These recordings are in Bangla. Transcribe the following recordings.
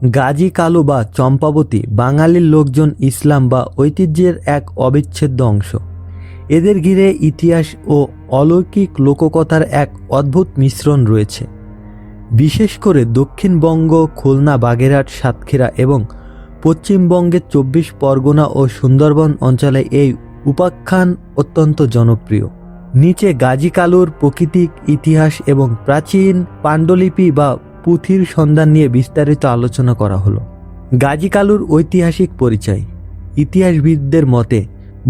গাজী কালু বা চম্পাবতী বাঙালির লোকজন ইসলাম বা ঐতিহ্যের এক অবিচ্ছেদ্য অংশ। এদের ঘিরে ইতিহাস ও অলৌকিক লোককথার এক অদ্ভুত মিশ্রণ রয়েছে। বিশেষ করে দক্ষিণবঙ্গ, খুলনা, বাগেরহাট, সাতক্ষীরা এবং পশ্চিমবঙ্গের 24 পরগনা ও সুন্দরবন অঞ্চলে এই উপাখ্যান অত্যন্ত জনপ্রিয়। নিচে গাজী কালুর প্রাকৃতিক ইতিহাস এবং প্রাচীন পাণ্ডুলিপি বা পুঁথির সন্ধান নিয়ে বিস্তারিত আলোচনা করা হলো। গাজী কালুর ঐতিহাসিক পরিচয়। ইতিহাসবিদদের মতে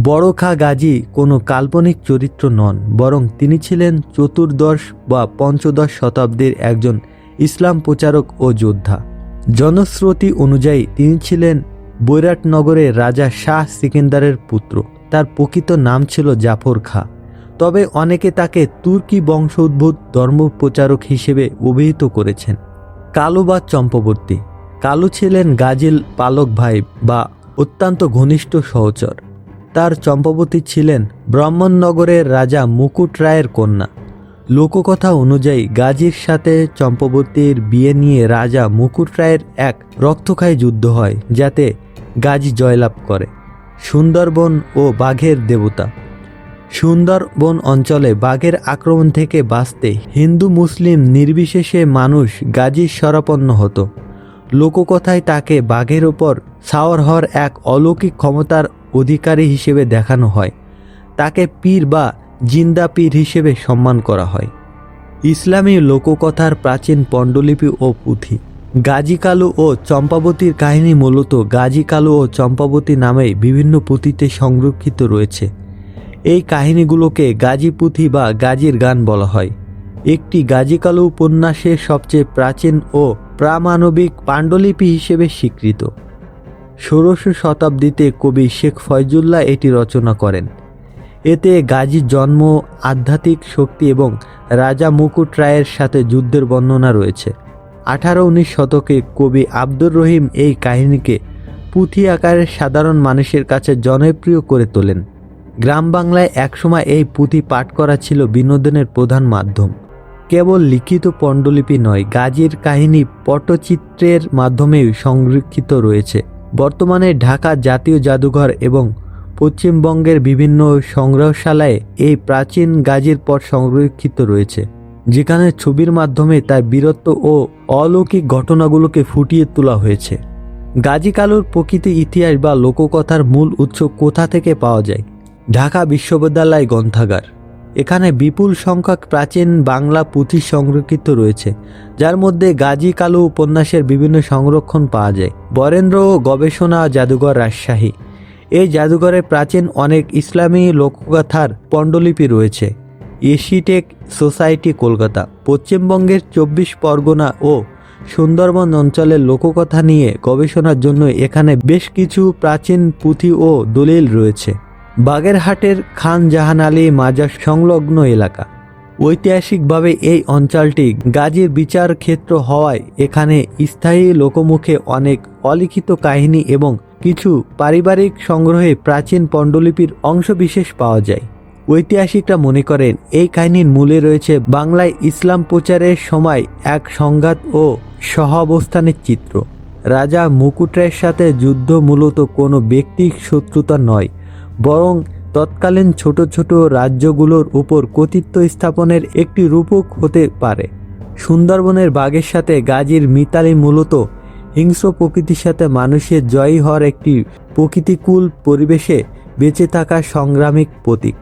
বড় খা গাজী কোনো কাল্পনিক চরিত্র নন, বরং তিনি ছিলেন চতুর্দশ বা পঞ্চদশ শতাব্দীর একজন ইসলাম প্রচারক ও যোদ্ধা। জনশ্রুতি অনুযায়ী তিনি ছিলেন বৈরাটনগরের রাজা শাহ সিকিন্দারের পুত্র। তার প্রকৃত নাম ছিল জাফর খা, তবে অনেকে তাকে তুর্কি বংশোদ্ভূত ধর্মপ্রচারক হিসেবে অভিহিত করেছেন। কালু বা চম্পাবতী। কালু ছিলেন গাজীর পালক ভাই বা অত্যন্ত ঘনিষ্ঠ সহচর। তার চম্পাবতী ছিলেন ব্রাহ্মণনগরের রাজা মুকুট রায়ের কন্যা। লোককথা অনুযায়ী গাজীর সাথে চম্পাবতীর বিয়ে নিয়ে রাজা মুকুট রায়ের এক রক্তক্ষয়ী যুদ্ধ হয়, যাতে গাজী জয়লাভ করে। সুন্দরবন ও বাঘের দেবতা। সুন্দরবন অঞ্চলে বাঘের আক্রমণ থেকে বাঁচতে হিন্দু মুসলিম নির্বিশেষে মানুষ গাজীর শরণাপন্ন হতো। লোককথায় তাকে বাঘের ওপর সাওয়ার হওয়ার এক অলৌকিক ক্ষমতার অধিকারী হিসেবে দেখানো হয়। তাকে পীর বা জিন্দা পীর হিসেবে সম্মান করা হয়। ইসলামী লোককথার প্রাচীন পাণ্ডুলিপি ও পুঁথি। গাজী কালু ও চম্পাবতীর কাহিনী মূলত গাজী কালু ও চম্পাবতী নামেই বিভিন্ন পুঁথিতে সংরক্ষিত রয়েছে। এই কাহিনীগুলোকে গাজী পুঁথি বা গাজীর গান বলা হয়। একটি গাজী কালু উপন্যাসের সবচেয়ে প্রাচীন ও প্রামাণবিক পাণ্ডুলিপি হিসেবে স্বীকৃত। 16শ শতাব্দীতে কবি শেখ ফয়জুল্লাহ এটি রচনা করেন। এতে গাজীর জন্ম, আধ্যাত্মিক শক্তি এবং রাজা মুকুট রায়ের সাথে যুদ্ধের বর্ণনা রয়েছে। 18-19 শতকে কবি আব্দুর রহিম এই কাহিনীকে পুঁথি আকারে সাধারণ মানুষের কাছে জনপ্রিয় করে তোলেন। গ্রাম বাংলায় একসময় এই পুঁথি পাঠ করা ছিল বিনোদনের প্রধান মাধ্যম। কেবল লিখিত পাণ্ডুলিপি নয়, গাজীর কাহিনী পটচিত্রের মাধ্যমেও সংরক্ষিত রয়েছে। বর্তমানে ঢাকা জাতীয় জাদুঘর এবং পশ্চিমবঙ্গের বিভিন্ন সংগ্রহশালায় এই প্রাচীন গাজীর পট সংরক্ষিত রয়েছে, যেখানে ছবির মাধ্যমে তার বীরত্ব ও অলৌকিক ঘটনাগুলোকে ফুটিয়ে তোলা হয়েছে। গাজী কালুর প্রকৃত ইতিহাস বা লোককথার মূল উৎস কোথা থেকে পাওয়া যায়? ঢাকা বিশ্ববিদ্যালয় গ্রন্থাগার। এখানে বিপুল সংখ্যক প্রাচীন বাংলা পুঁথি সংরক্ষিত রয়েছে, যার মধ্যে গাজী কালু উপন্যাসের বিভিন্ন সংরক্ষণ পাওয়া যায়। বরেন্দ্র গবেষণা জাদুঘর, রাজশাহী। এই জাদুঘরে প্রাচীন অনেক ইসলামী লোকগাথার পাণ্ডুলিপি রয়েছে। এশিটেক সোসাইটি, কলকাতা। পশ্চিমবঙ্গের 24 পরগনা ও সুন্দরবন অঞ্চলের লোককথা নিয়ে গবেষণার জন্য এখানে বেশ কিছু প্রাচীন পুঁথি ও দলিল রয়েছে। বাগেরহাটের খান জাহান আলী মাজার সংলগ্ন এলাকা। ঐতিহাসিকভাবে এই অঞ্চলটি গাজীর বিচার ক্ষেত্র হওয়ায় এখানে স্থায়ী লোকমুখে অনেক অলিখিত কাহিনী এবং কিছু পারিবারিক সংগ্রহে প্রাচীন পাণ্ডুলিপির অংশবিশেষ পাওয়া যায়। ঐতিহাসিকরা মনে করেন এই কাহিনীর মূলে রয়েছে বাংলায় ইসলাম প্রচারের সময় এক সংঘাত ও সহাবস্থানের চিত্র। রাজা মুকুট রায়ের সাথে যুদ্ধ মূলত কোনো ব্যক্তির শত্রুতা নয়, বরং তৎকালীন ছোট ছোট রাজ্যগুলোর উপর কর্তৃত্ব স্থাপনের একটি রূপক হতে পারে। সুন্দরবনের বাঘের সাথে গাজীর মিতালি মূলত হিংস্র প্রকৃতির সাথে মানুষের জয়ী হওয়ার একটি প্রকৃতিকূল পরিবেশে বেঁচে থাকার সংগ্রামিক প্রতীক।